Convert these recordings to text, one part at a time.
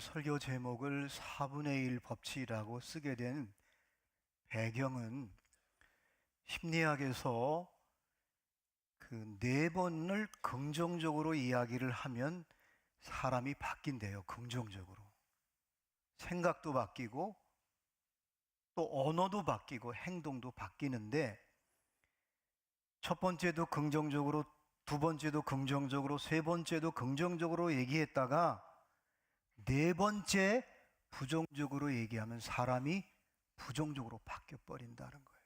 설교 제목을 4분의 1 법칙이라고 쓰게 된 배경은 심리학에서 그 4번을 긍정적으로 이야기를 하면 사람이 바뀐대요. 긍정적으로. 생각도 바뀌고 또 언어도 바뀌고 행동도 바뀌는데, 첫 번째도 긍정적으로, 두 번째도 긍정적으로, 세 번째도 긍정적으로 얘기했다가 4번째 부정적으로 얘기하면 사람이 부정적으로 바뀌어 버린다는 거예요.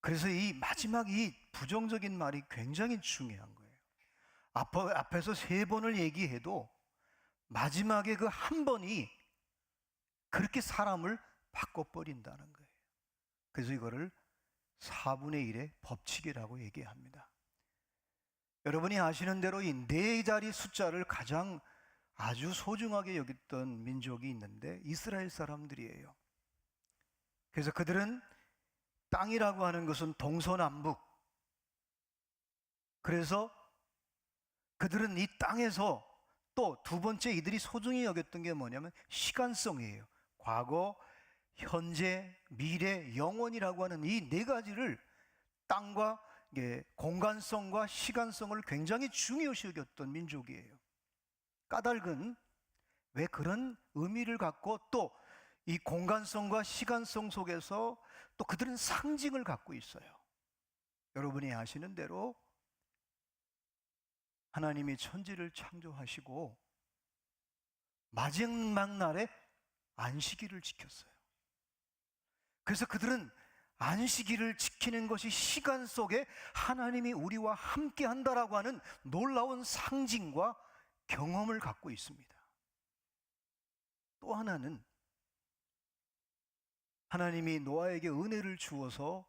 그래서 이 마지막 이 부정적인 말이 굉장히 중요한 거예요. 앞에서 3번을 얘기해도 마지막에 그 한 번이 그렇게 사람을 바꿔버린다는 거예요. 그래서 이거를 4분의 1의 법칙이라고 얘기합니다. 여러분이 아시는 대로 이 4자리 숫자를 가장 아주 소중하게 여겼던 민족이 있는데 이스라엘 사람들이에요. 그래서 그들은 땅이라고 하는 것은 동서남북, 그래서 그들은 이 땅에서 또 두 번째 이들이 소중히 여겼던 게 뭐냐면 시간성이에요. 과거, 현재, 미래, 영원이라고 하는 이 4가지를, 땅과 공간성과 시간성을 굉장히 중요시 여겼던 민족이에요. 까닭은 왜 그런 의미를 갖고 또 이 공간성과 시간성 속에서 또 그들은 상징을 갖고 있어요. 여러분이 아시는 대로 하나님이 천지를 창조하시고 마지막 날에 안식일을 지켰어요. 그래서 그들은 안식일을 지키는 것이 시간 속에 하나님이 우리와 함께 한다라고 하는 놀라운 상징과 경험을 갖고 있습니다. 또 하나는 하나님이 노아에게 은혜를 주어서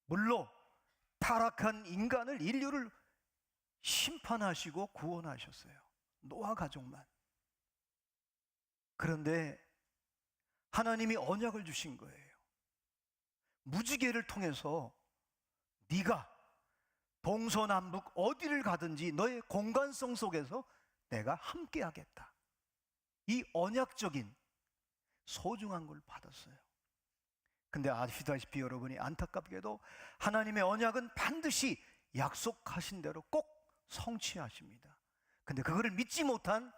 물로 타락한 인간을, 인류를 심판하시고 구원하셨어요. 노아 가족만. 그런데 하나님이 언약을 주신 거예요. 무지개를 통해서 네가 동서남북 어디를 가든지 너의 공간성 속에서 내가 함께 하겠다. 이 언약적인 소중한 걸 받았어요. 근데 아시다시피 여러분이 안타깝게도 하나님의 언약은 반드시 약속하신 대로 꼭 성취하십니다. 근데 그거를 믿지 못한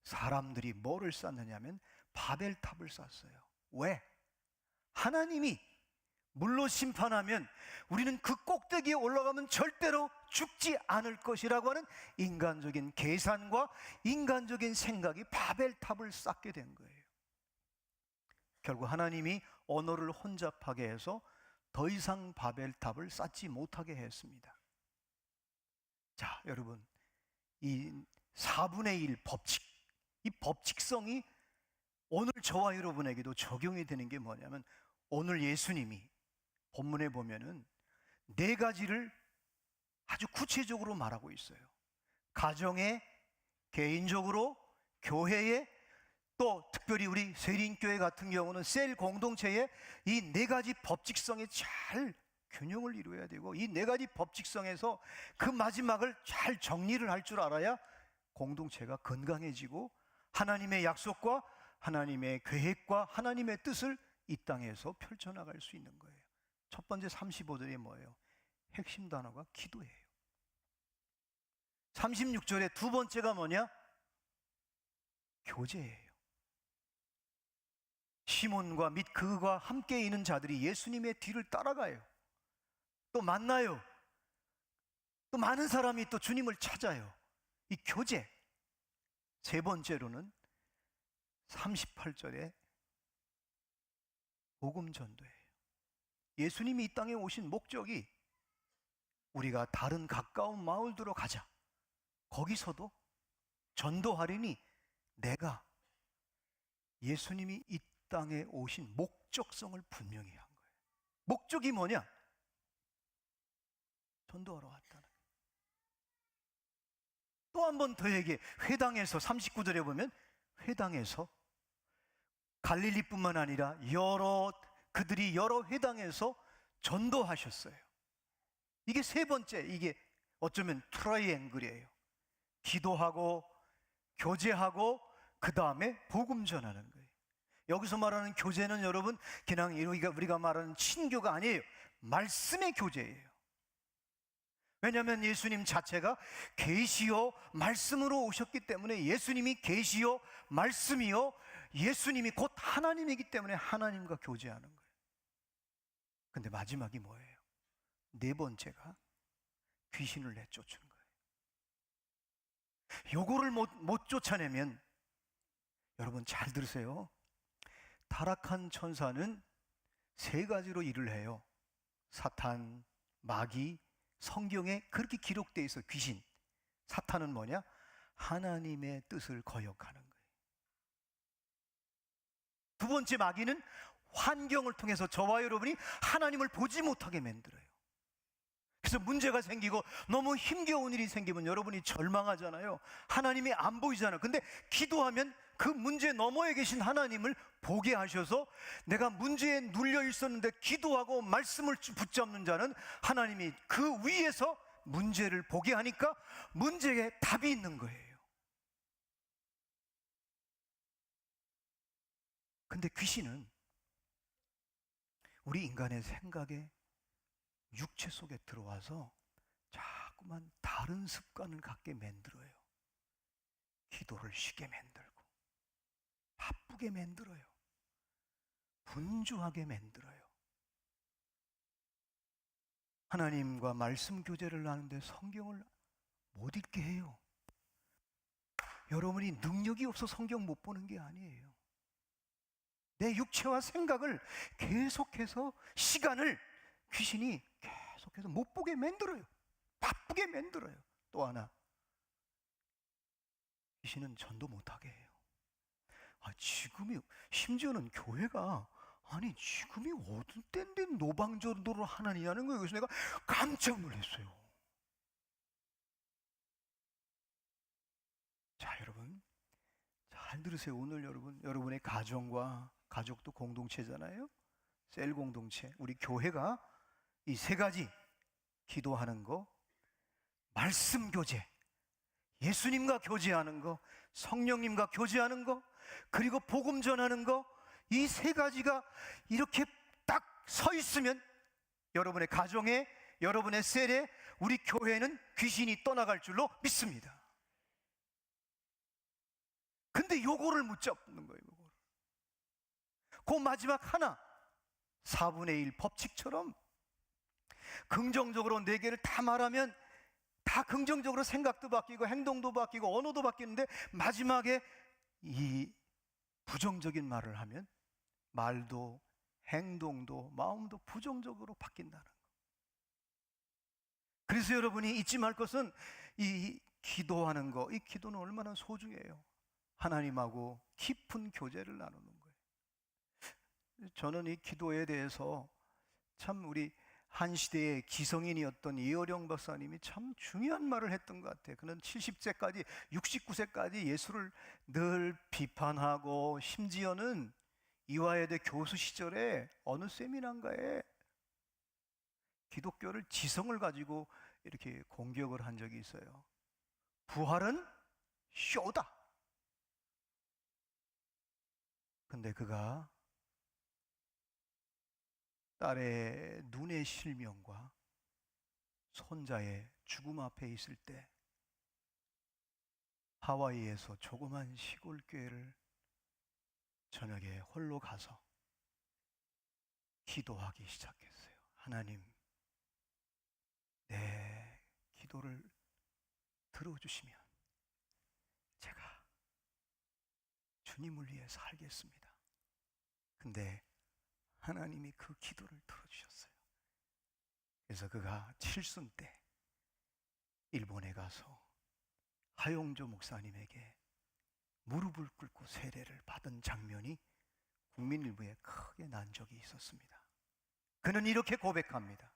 사람들이 뭐를 쌓느냐면 바벨탑을 쌓았어요. 왜? 하나님이 물로 심판하면 우리는 그 꼭대기에 올라가면 절대로 죽지 않을 것이라고 하는 인간적인 계산과 인간적인 생각이 바벨탑을 쌓게 된 거예요. 결국 하나님이 언어를 혼잡하게 해서 더 이상 바벨탑을 쌓지 못하게 했습니다. 자, 여러분, 이 4분의 1 법칙, 이 법칙성이 오늘 저와 여러분에게도 적용이 되는 게 뭐냐면, 오늘 예수님이 본문에 보면은 4가지를 아주 구체적으로 말하고 있어요. 가정에, 개인적으로, 교회에, 또 특별히 우리 세린교회 같은 경우는 셀 공동체에 이 4가지 법칙성이 잘 균형을 이루어야 되고, 이 4가지 법칙성에서 그 마지막을 잘 정리를 할 줄 알아야 공동체가 건강해지고 하나님의 약속과 하나님의 계획과 하나님의 뜻을 이 땅에서 펼쳐나갈 수 있는 거예요. 첫 번째 35절에 뭐예요? 핵심 단어가 기도예요. 36절에 두 번째가 뭐냐? 교제예요. 시몬과 및 그가 함께 있는 자들이 예수님의 뒤를 따라가요. 또 만나요. 또 많은 사람이 또 주님을 찾아요. 이 교제. 세 번째로는 38절에 복음 전도예요. 예수님이 이 땅에 오신 목적이 우리가 다른 가까운 마을들로 가자, 거기서도 전도하리니, 내가 예수님이 이 땅에 오신 목적성을 분명히 한 거예요. 목적이 뭐냐? 전도하러 왔다는 거예요. 또 한 번 더 얘기해. 회당에서 39절에 보면 회당에서 갈릴리뿐만 아니라 그들이 여러 회당에서 전도하셨어요. 이게 세 번째, 이게 어쩌면 트라이앵글이에요. 기도하고 교제하고 그 다음에 복음 전하는 거예요. 여기서 말하는 교제는 여러분 그냥 우리가 말하는 친교가 아니에요. 말씀의 교제예요. 왜냐하면 예수님 자체가 계시요 말씀으로 오셨기 때문에, 예수님이 계시요 말씀이요 예수님이 곧 하나님이기 때문에 하나님과 교제하는 거예요. 근데 마지막이 뭐예요? 네 번째가 귀신을 내쫓은 거예요. 요거를 못 쫓아내면, 여러분 잘 들으세요. 타락한 천사는 세 가지로 일을 해요. 사탄, 마귀, 성경에 그렇게 기록되어 있어. 귀신. 사탄은 뭐냐? 하나님의 뜻을 거역하는 거예요. 두 번째 마귀는 환경을 통해서 저와 여러분이 하나님을 보지 못하게 만들어요. 그래서 문제가 생기고 너무 힘겨운 일이 생기면 여러분이 절망하잖아요. 하나님이 안 보이잖아요. 근데 기도하면 그 문제 너머에 계신 하나님을 보게 하셔서, 내가 문제에 눌려 있었는데 기도하고 말씀을 붙잡는 자는 하나님이 그 위에서 문제를 보게 하니까 문제에 답이 있는 거예요. 근데 귀신은 우리 인간의 생각에, 육체 속에 들어와서 자꾸만 다른 습관을 갖게 만들어요. 기도를 쉬게 만들고, 바쁘게 만들어요. 분주하게 만들어요. 하나님과 말씀 교제를 하는데 성경을 못 읽게 해요. 여러분이 능력이 없어 성경 못 보는 게 아니에요. 내 육체와 생각을 계속해서, 시간을 귀신이 계속해서 못 보게 만들어요. 바쁘게 만들어요. 또 하나, 귀신은 전도 못하게 해요. 지금이, 심지어는 교회가, 지금이 어떤 때인데 노방전도를 하느냐는 거예요. 그래서 내가 깜짝 놀랐어요. 자, 여러분 잘 들으세요. 오늘 여러분의 가족도 공동체잖아요. 셀 공동체, 우리 교회가 이 세 가지, 기도하는 거, 말씀 교제, 예수님과 교제하는 거, 성령님과 교제하는 거, 그리고 복음 전하는 거, 이 세 가지가 이렇게 딱 서 있으면 여러분의 가정에, 여러분의 셀에, 우리 교회는 귀신이 떠나갈 줄로 믿습니다. 근데 요거를 못 잡는 거예요. 요거를. 그 마지막 하나, 4분의 1 법칙처럼 긍정적으로 네 개를 다 말하면 다 긍정적으로 생각도 바뀌고 행동도 바뀌고 언어도 바뀌는데, 마지막에 이 부정적인 말을 하면 말도 행동도 마음도 부정적으로 바뀐다는 거. 그래서 여러분이 잊지 말 것은 이 기도하는 거, 이 기도는 얼마나 소중해요. 하나님하고 깊은 교제를 나누는 거예요. 저는 이 기도에 대해서 참 우리 한 시대의 기성인이었던 이어령 박사님이 참 중요한 말을 했던 것 같아요. 그는 70세까지 69세까지 예수를 늘 비판하고, 심지어는 이화여대 교수 시절에 어느 세미나인가에 기독교를 지성을 가지고 이렇게 공격을 한 적이 있어요. 부활은 쇼다. 근데 그가 딸의 눈의 실명과 손자의 죽음 앞에 있을 때 하와이에서 조그만 시골 교회를 저녁에 홀로 가서 기도하기 시작했어요. 하나님, 내 기도를 들어주시면 제가 주님을 위해 살겠습니다. 근데 하나님이 그 기도를 들어주셨어요. 그래서 그가 칠순 때 일본에 가서 하용조 목사님에게 무릎을 꿇고 세례를 받은 장면이 국민일보에 크게 난 적이 있었습니다. 그는 이렇게 고백합니다.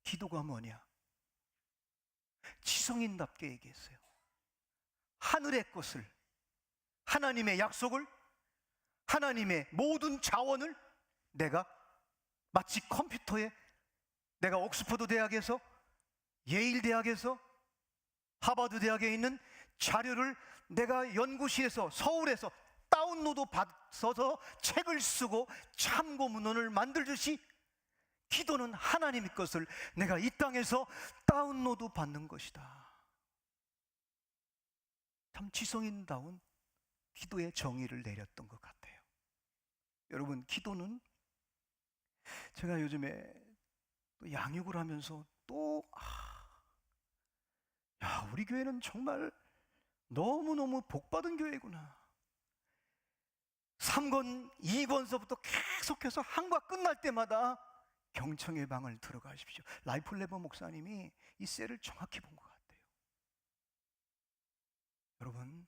기도가 뭐냐? 지성인답게 얘기했어요. 하늘의 것을, 하나님의 약속을, 하나님의 모든 자원을 내가 마치 컴퓨터에, 내가 옥스퍼드 대학에서, 예일 대학에서, 하버드 대학에 있는 자료를 내가 연구실에서 서울에서 다운로드 받아서 책을 쓰고 참고 문헌을 만들듯이 기도는 하나님의 것을 내가 이 땅에서 다운로드 받는 것이다. 참 지성인다운 기도의 정의를 내렸던 것 같아요. 여러분, 기도는 제가 요즘에 또 양육을 하면서 우리 교회는 정말 너무너무 복받은 교회구나. 3권, 2권서부터 계속해서 한과 끝날 때마다 경청의 방을 들어가십시오. 라이프 레버 목사님이 이 셀을 정확히 본 것 같아요. 여러분,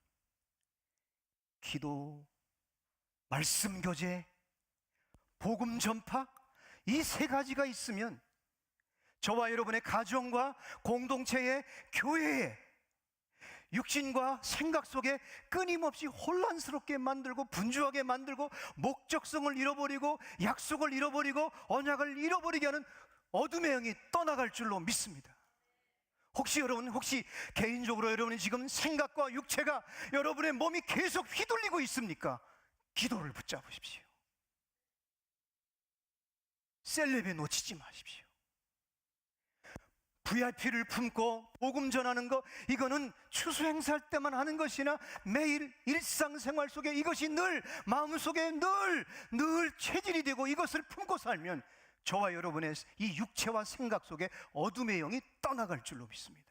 기도, 말씀 교제, 복음 전파, 이 세 가지가 있으면 저와 여러분의 가정과 공동체의 교회에 육신과 생각 속에 끊임없이 혼란스럽게 만들고 분주하게 만들고 목적성을 잃어버리고 약속을 잃어버리고 언약을 잃어버리게 하는 어둠의 영이 떠나갈 줄로 믿습니다. 혹시 개인적으로 여러분이 지금 생각과 육체가 여러분의 몸이 계속 휘둘리고 있습니까? 기도를 붙잡으십시오. 셀레브에 놓치지 마십시오. VIP를 품고 복음 전하는 거, 이거는 추수 행사할 때만 하는 것이나 매일 일상생활 속에 이것이 늘 마음속에 늘 체질이 되고 이것을 품고 살면 저와 여러분의 이 육체와 생각 속에 어둠의 영이 떠나갈 줄로 믿습니다.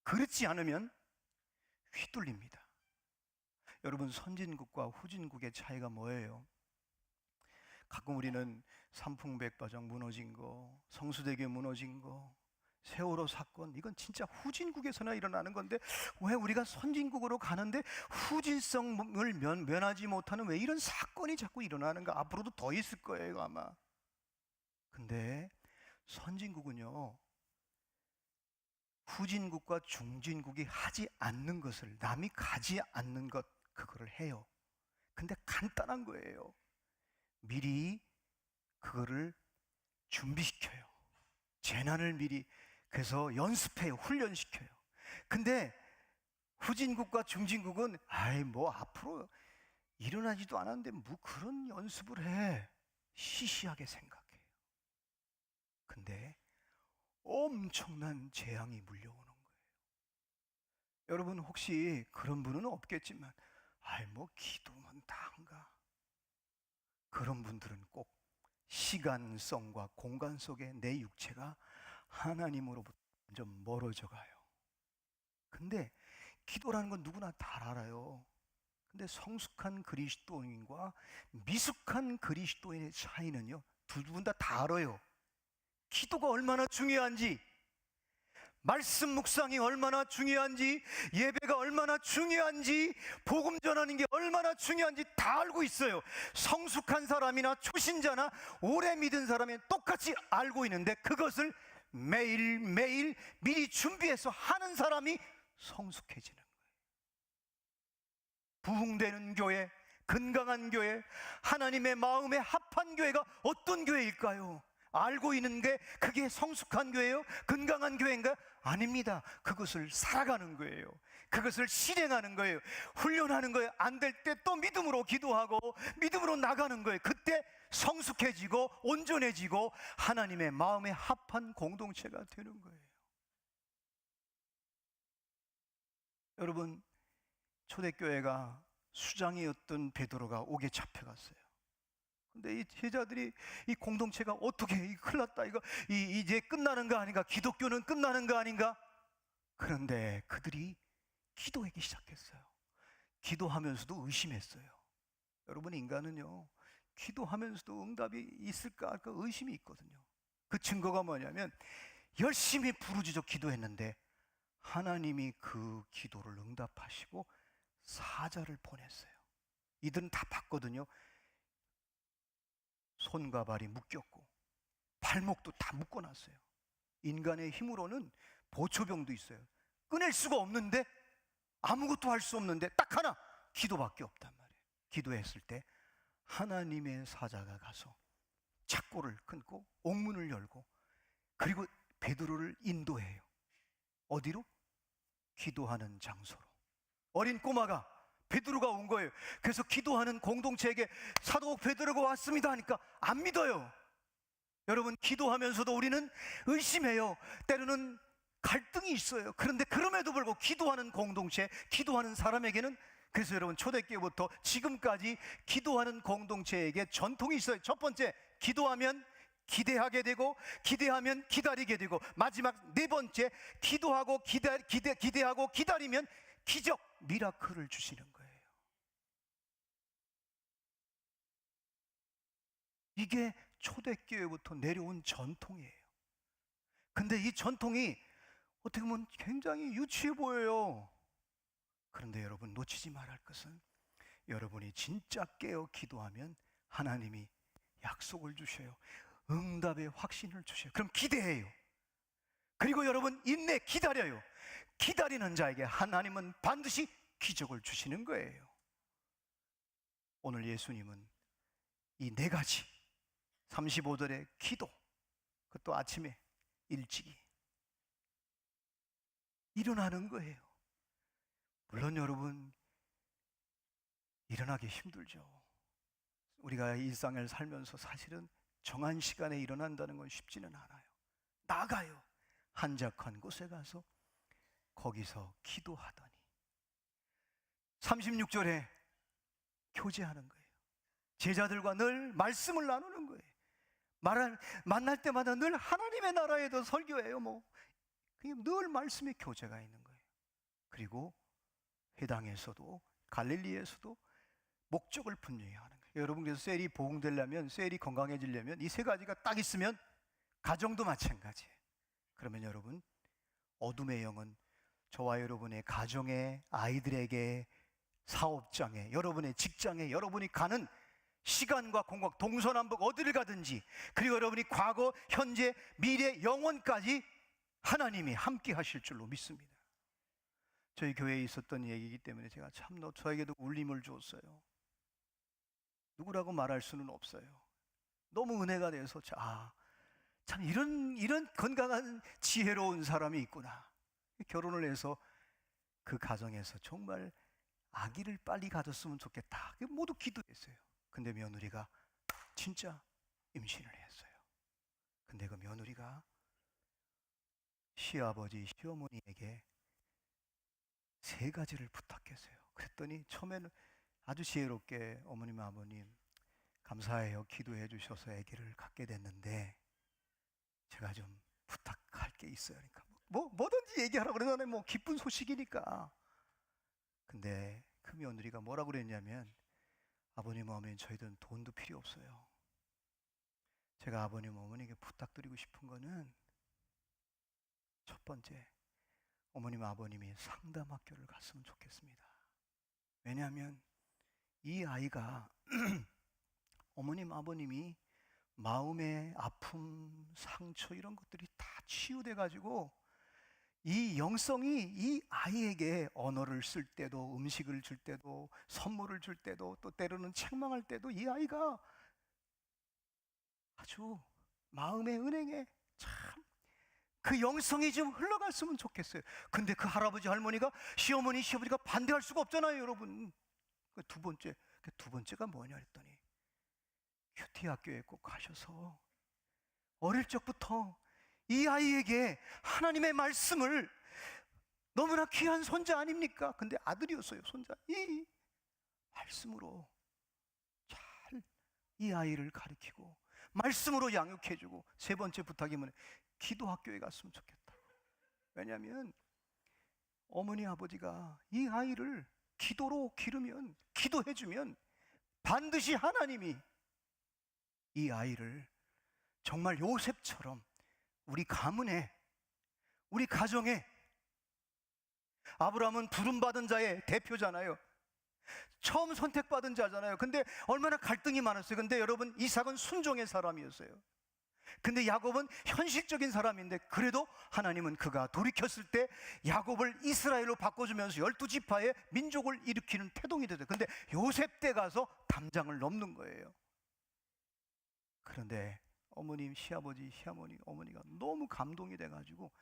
그렇지 않으면 휘둘립니다. 여러분, 선진국과 후진국의 차이가 뭐예요? 가끔 우리는 삼풍백과정 무너진 거, 성수대교 무너진 거, 세월호 사건, 이건 진짜 후진국에서나 일어나는 건데 왜 우리가 선진국으로 가는데 후진성을 면하지 못하는 왜 이런 사건이 자꾸 일어나는가? 앞으로도 더 있을 거예요, 아마. 근데 선진국은요, 후진국과 중진국이 하지 않는 것을, 남이 가지 않는 것, 그거를 해요. 근데 간단한 거예요. 미리 그거를 준비시켜요. 재난을 미리, 그래서 연습해요. 훈련시켜요. 근데 후진국과 중진국은 앞으로 일어나지도 않았는데 뭐 그런 연습을 해, 시시하게 생각해요. 근데 엄청난 재앙이 물려오는 거예요. 여러분, 혹시 그런 분은 없겠지만 기도면 다 한가? 그런 분들은 꼭 시간성과 공간 속에 내 육체가 하나님으로부터 좀 멀어져 가요. 근데 기도라는 건 누구나 다 알아요. 근데 성숙한 그리스도인과 미숙한 그리스도인의 차이는요, 두 분 다 알아요. 기도가 얼마나 중요한지, 말씀 묵상이 얼마나 중요한지, 예배가 얼마나 중요한지, 복음 전하는 게 얼마나 중요한지 다 알고 있어요. 성숙한 사람이나 초신자나 오래 믿은 사람이 똑같이 알고 있는데 그것을 매일매일 미리 준비해서 하는 사람이 성숙해지는 거예요. 부흥되는 교회, 건강한 교회, 하나님의 마음에 합한 교회가 어떤 교회일까요? 알고 있는 게 그게 성숙한 교회요? 건강한 교회인가? 아닙니다. 그것을 살아가는 거예요. 그것을 실행하는 거예요. 훈련하는 거예요. 안 될 때 또 믿음으로 기도하고 믿음으로 나가는 거예요. 그때 성숙해지고 온전해지고 하나님의 마음에 합한 공동체가 되는 거예요. 여러분, 초대교회가 수장이었던 베드로가 옥에 잡혀갔어요. 근데 이 제자들이 이 공동체가 어떻게 큰일 났다, 이거 이제 끝나는 거 아닌가, 기독교는 끝나는 거 아닌가? 그런데 그들이 기도하기 시작했어요. 기도하면서도 의심했어요. 여러분, 인간은요, 기도하면서도 응답이 있을까 그 의심이 있거든요. 그 증거가 뭐냐면 열심히 부르짖어 기도했는데 하나님이 그 기도를 응답하시고 사자를 보냈어요. 이들은 다 봤거든요. 손과 발이 묶였고 발목도 다 묶어놨어요. 인간의 힘으로는 보초병도 있어요. 꺼낼 수가 없는데, 아무것도 할 수 없는데 딱 하나, 기도밖에 없단 말이에요. 기도했을 때 하나님의 사자가 가서 착고를 끊고 옥문을 열고 그리고 베드로를 인도해요. 어디로? 기도하는 장소로. 어린 꼬마가 베드로가 온 거예요. 그래서 기도하는 공동체에게 사도 베드로가 왔습니다 하니까 안 믿어요. 여러분, 기도하면서도 우리는 의심해요. 때로는 갈등이 있어요. 그런데 그럼에도 불구하고 기도하는 공동체, 기도하는 사람에게는, 그래서 여러분 초대교회부터 지금까지 기도하는 공동체에게 전통이 있어요. 첫 번째, 기도하면 기대하게 되고, 기대하면 기다리게 되고, 마지막 네 번째, 기도하고 기대하고 기다리면 기적, 미라클을 주시는 거예요. 이게 초대교회부터 내려온 전통이에요. 근데 이 전통이 어떻게 보면 굉장히 유치해 보여요. 그런데 여러분, 놓치지 말할 것은, 여러분이 진짜 깨어 기도하면 하나님이 약속을 주셔요. 응답의 확신을 주셔요. 그럼 기대해요. 그리고 여러분, 인내, 기다려요. 기다리는 자에게 하나님은 반드시 기적을 주시는 거예요. 오늘 예수님은 이 네 가지 35절의 기도, 그것도 아침에 일찍이 일어나는 거예요. 물론 여러분, 일어나기 힘들죠. 우리가 일상을 살면서 사실은 정한 시간에 일어난다는 건 쉽지는 않아요. 나가요. 한적한 곳에 가서 거기서 기도하더니 36절에 교제하는 거예요. 제자들과 늘 말씀을 나누는 거예요. 만날 때마다 늘 하나님의 나라에 대해서 설교해요. 그냥 늘 말씀의 교제가 있는 거예요. 그리고 회당에서도, 갈릴리에서도 목적을 분명히 하는 거예요. 여러분, 그래서 셀이 보응되려면, 셀이 건강해지려면 이 세 가지가 딱 있으면, 가정도 마찬가지예요. 그러면 여러분, 어둠의 영은 저와 여러분의 가정에, 아이들에게, 사업장에, 여러분의 직장에, 여러분이 가는 시간과 공간, 동서남북 어디를 가든지, 그리고 여러분이 과거, 현재, 미래, 영원까지 하나님이 함께 하실 줄로 믿습니다. 저희 교회에 있었던 얘기이기 때문에 제가 참 저에게도 울림을 주었어요. 누구라고 말할 수는 없어요. 너무 은혜가 돼서 참 이런 건강한 지혜로운 사람이 있구나. 결혼을 해서 그 가정에서 정말 아기를 빨리 가졌으면 좋겠다, 모두 기도했어요. 근데 며느리가 진짜 임신을 했어요. 근데 그 며느리가 시아버지, 시어머니에게 세 가지를 부탁했어요. 그랬더니 처음에는 아주 지혜롭게, 어머님, 아버님 감사해요, 기도해 주셔서 아기를 갖게 됐는데 제가 좀 부탁할 게 있어요. 그러니까 뭐든지 얘기하라고 그러잖아요. 기쁜 소식이니까. 근데 그 며느리가 뭐라고 그랬냐면, 아버님, 어머니 저희들은 돈도 필요 없어요. 제가 아버님, 어머니에게 부탁드리고 싶은 거는, 첫 번째, 어머님, 아버님이 상담학교를 갔으면 좋겠습니다. 왜냐하면 이 아이가 어머님, 아버님이 마음의 아픔, 상처 이런 것들이 다 치유돼 가지고 이 영성이 이 아이에게 언어를 쓸 때도, 음식을 줄 때도, 선물을 줄 때도, 또 때로는 책망할 때도 이 아이가 아주 마음의 은행에 참 그 영성이 좀 흘러갔으면 좋겠어요. 근데 그 할아버지, 할머니가, 시어머니, 시아버지가 반대할 수가 없잖아요, 여러분. 그 두 번째가 뭐냐 했더니, 큐티 학교에 꼭 가셔서 어릴 적부터 이 아이에게 하나님의 말씀을, 너무나 귀한 손자 아닙니까? 근데 아들이었어요, 손자. 이 말씀으로 잘 이 아이를 가르치고 말씀으로 양육해주고, 세 번째 부탁이 뭐냐, 기도 학교에 갔으면 좋겠다. 왜냐하면 어머니, 아버지가 이 아이를 기도로 기르면, 기도해주면 반드시 하나님이 이 아이를 정말 요셉처럼 우리 가문에, 우리 가정에, 아브라함은 부름받은 자의 대표잖아요. 처음 선택받은 자잖아요. 근데 얼마나 갈등이 많았어요. 근데 여러분, 이삭은 순종의 사람이었어요. 근데 야곱은 현실적인 사람인데, 그래도 하나님은 그가 돌이켰을 때 야곱을 이스라엘로 바꿔주면서 12지파의 민족을 일으키는 태동이 되죠. 근데 요셉 때 가서 담장을 넘는 거예요. 그런데 어머님, 시아버지, 시어머니, 어머니가 너무 감동이 돼가지고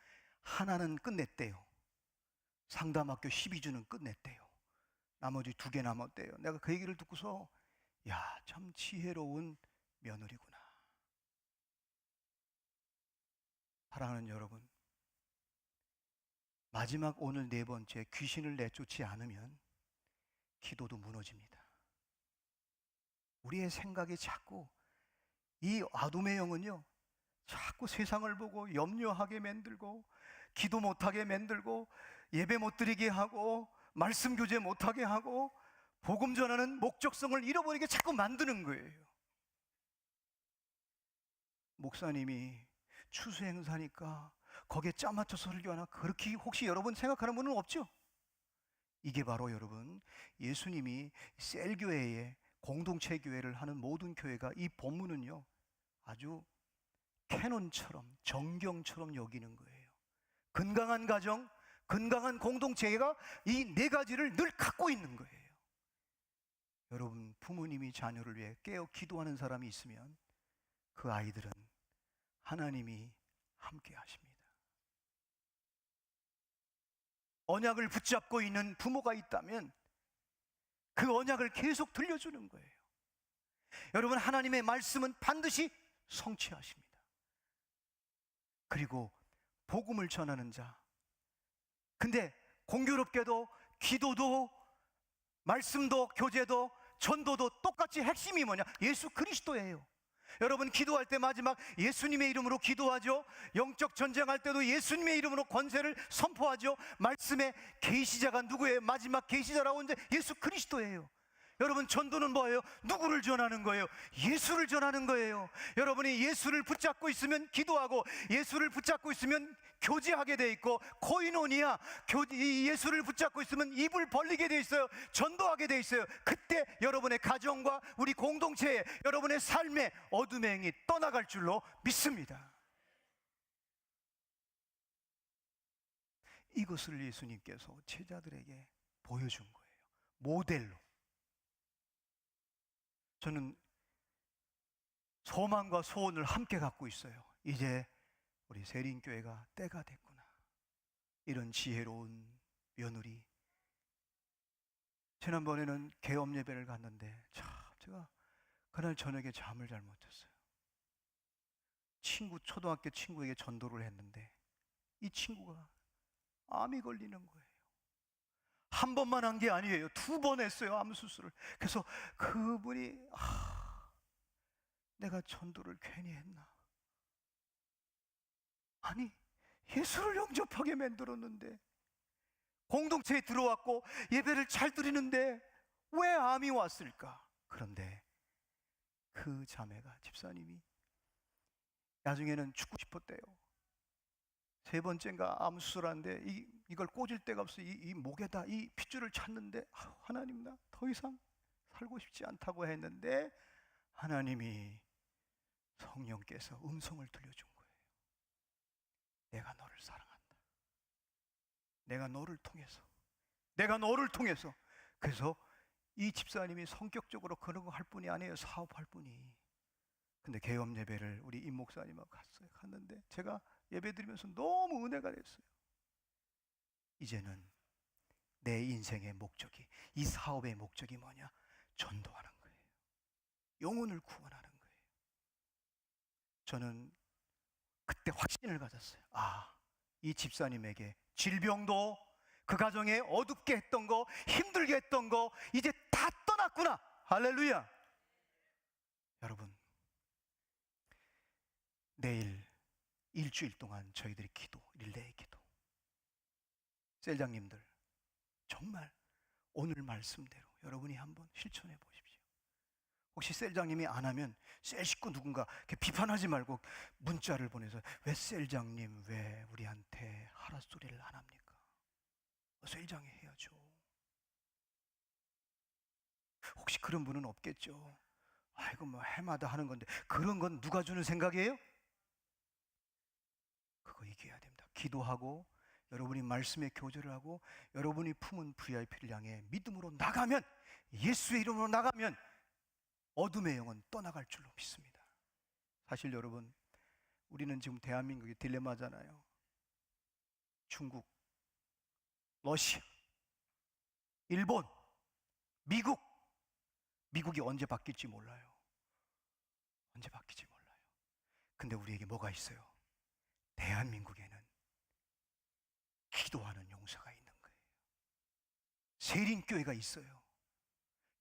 하나는 끝냈대요. 상담학교 12주는 끝냈대요. 나머지 2개 남았대요. 내가 그 얘기를 듣고서 야, 참 지혜로운 며느리구나. 사랑하는 여러분, 마지막 오늘 4번째, 귀신을 내쫓지 않으면 기도도 무너집니다. 우리의 생각이 자꾸, 이 아둠의 영은요, 자꾸 세상을 보고 염려하게 만들고, 기도 못하게 만들고, 예배 못 드리게 하고, 말씀 교제 못하게 하고, 복음 전하는 목적성을 잃어버리게 자꾸 만드는 거예요. 목사님이 추수 행사니까 거기에 짜맞춰 설교하나, 그렇게 혹시 여러분 생각하는 분은 없죠? 이게 바로 여러분, 예수님이 셀교회에 공동체 교회를 하는 모든 교회가 이 본문은요, 아주 캐논처럼, 정경처럼 여기는 거예요. 건강한 가정, 건강한 공동체가 이 4가지를 늘 갖고 있는 거예요. 여러분, 부모님이 자녀를 위해 깨어 기도하는 사람이 있으면 그 아이들은 하나님이 함께 하십니다. 언약을 붙잡고 있는 부모가 있다면 그 언약을 계속 들려주는 거예요. 여러분, 하나님의 말씀은 반드시 성취하십니다. 그리고 복음을 전하는 자, 근데 공교롭게도 기도도 말씀도 교제도 전도도 똑같이 핵심이 뭐냐? 예수 그리스도예요. 여러분, 기도할 때 마지막 예수님의 이름으로 기도하죠. 영적 전쟁할 때도 예수님의 이름으로 권세를 선포하죠. 말씀의 계시자가 누구예요? 마지막 계시자라고 이제 예수 그리스도예요. 여러분, 전도는 뭐예요? 누구를 전하는 거예요? 예수를 전하는 거예요. 여러분이 예수를 붙잡고 있으면 기도하고, 예수를 붙잡고 있으면 교제하게 돼 있고, 코이노니아, 예수를 붙잡고 있으면 입을 벌리게 돼 있어요. 전도하게 돼 있어요. 그때 여러분의 가정과 우리 공동체에, 여러분의 삶에 어둠의 영이 떠나갈 줄로 믿습니다. 이것을 예수님께서 제자들에게 보여준 거예요. 모델로. 저는 소망과 소원을 함께 갖고 있어요. 이제 우리 세린교회가 때가 됐구나. 이런 지혜로운 며느리. 지난번에는 개업 예배를 갔는데 참 제가 그날 저녁에 잠을 잘 못 잤어요. 초등학교 친구에게 전도를 했는데 이 친구가 암이 걸리는 거예요. 한 번만 한 게 아니에요. 2번 했어요, 암 수술을. 그래서 그분이 내가 전도를 괜히 했나? 아니, 예수를 영접하게 만들었는데, 공동체에 들어왔고 예배를 잘 드리는데 왜 암이 왔을까? 그런데 그 자매가, 집사님이 나중에는 죽고 싶었대요. 3번째인가 암 수술하는데 이걸 꽂을 데가 없어. 이 목에다 이 핏줄을 찾는데 하나님, 나 더 이상 살고 싶지 않다고 했는데 하나님이, 성령께서 음성을 들려준 거예요. 내가 너를 사랑한다. 내가 너를 통해서. 그래서 이 집사님이 성격적으로 그런 거 할 뿐이 아니에요. 사업할 뿐이. 근데 개업 예배를 우리 임 목사님하고 갔는데 제가 예배 드리면서 너무 은혜가 됐어요. 이제는 내 인생의 목적이, 이 사업의 목적이 뭐냐? 전도하는 거예요. 영혼을 구원하는 거예요. 저는 그때 확신을 가졌어요. 이 집사님에게 질병도, 그 가정에 어둡게 했던 거, 힘들게 했던 거 이제 다 떠났구나. 할렐루야. 여러분, 내일 일주일 동안 저희들이 릴레이 기도. 셀장님들, 정말 오늘 말씀대로 여러분이 한번 실천해 보십시오. 혹시 셀장님이 안 하면 셀 식구 누군가 비판하지 말고 문자를 보내서, 왜 셀장님 왜 우리한테 하라 소리를 안 합니까? 셀장이 해야죠. 혹시 그런 분은 없겠죠. 아이고, 뭐 해마다 하는 건데 그런 건 누가 주는 생각이에요? 그거 이겨야 됩니다. 기도하고 여러분이 말씀의 교제를 하고 여러분이 품은 VIP를 향해 믿음으로 나가면, 예수의 이름으로 나가면 어둠의 영은 떠나갈 줄로 믿습니다. 사실 여러분, 우리는 지금 대한민국이 딜레마잖아요. 중국, 러시아, 일본, 미국이 언제 바뀔지 몰라요. 언제 바뀔지 몰라요. 근데 우리에게 뭐가 있어요? 대한민국에는 기도하는 용사가 있는 거예요. 세린교회가 있어요.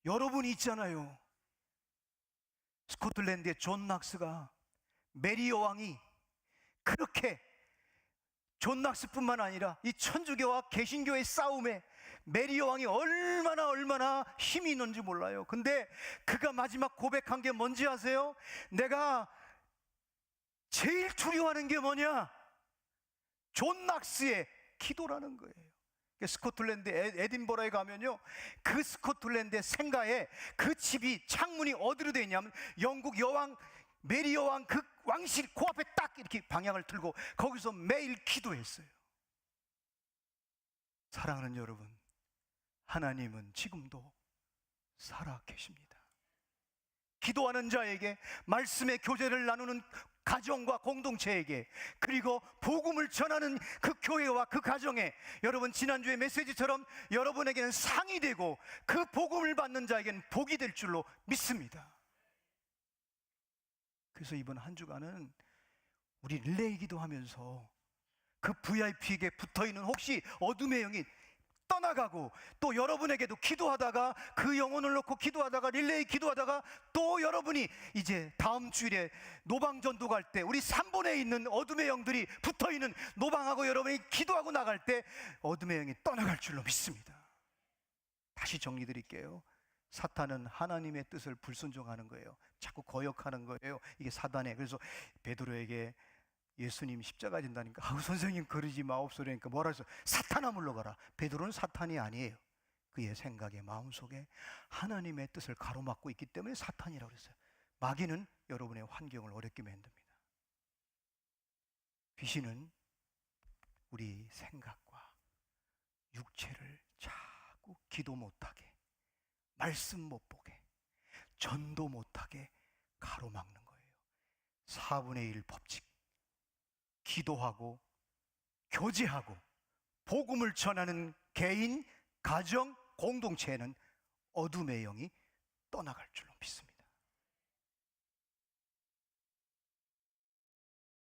여러분이 있잖아요. 스코틀랜드의 존 낙스가, 메리 여왕이 그렇게, 존 낙스뿐만 아니라 이 천주교와 개신교의 싸움에 메리 여왕이 얼마나 힘이 있는지 몰라요. 근데 그가 마지막 고백한 게 뭔지 아세요? 내가 제일 두려워하는 게 뭐냐? 존 낙스의 기도라는 거예요. 스코틀랜드 에딘버러에 가면요, 그 스코틀랜드의 생가에 그 집이 창문이 어디로 되어 있냐면 영국 여왕 메리 여왕 그 왕실 코앞에 딱 이렇게 방향을 틀고 거기서 매일 기도했어요. 사랑하는 여러분, 하나님은 지금도 살아 계십니다. 기도하는 자에게, 말씀의 교제를 나누는 가정과 공동체에게, 그리고 복음을 전하는 그 교회와 그 가정에, 여러분 지난주의 메시지처럼 여러분에게는 상이 되고 그 복음을 받는 자에게는 복이 될 줄로 믿습니다. 그래서 이번 한 주간은 우리 릴레이 기도하면서 그 VIP에게 붙어있는 혹시 어둠의 영이 떠나가고, 또 여러분에게도 기도하다가 그 영혼을 놓고 기도하다가 릴레이 기도하다가 또 여러분이 이제 다음 주일에 노방전도 갈 때 우리 3번에 있는 어둠의 영들이 붙어있는 노방하고 여러분이 기도하고 나갈 때 어둠의 영이 떠나갈 줄로 믿습니다. 다시 정리 드릴게요. 사탄은 하나님의 뜻을 불순종하는 거예요. 자꾸 거역하는 거예요. 이게 사단의. 그래서 베드로에게 예수님 십자가 진다니까, 아우 선생님 그러지 마옵소리니까 뭐라 했어? 사탄아 물러가라. 베드로는 사탄이 아니에요. 그의 생각에, 마음속에 하나님의 뜻을 가로막고 있기 때문에 사탄이라고 그랬어요. 마귀는 여러분의 환경을 어렵게 만듭니다. 귀신은 우리 생각과 육체를 자꾸 기도 못하게, 말씀 못 보게, 전도 못하게 가로막는 거예요. 4분의 1 법칙. 기도하고 교제하고 복음을 전하는 개인, 가정, 공동체에는 어둠의 영이 떠나갈 줄로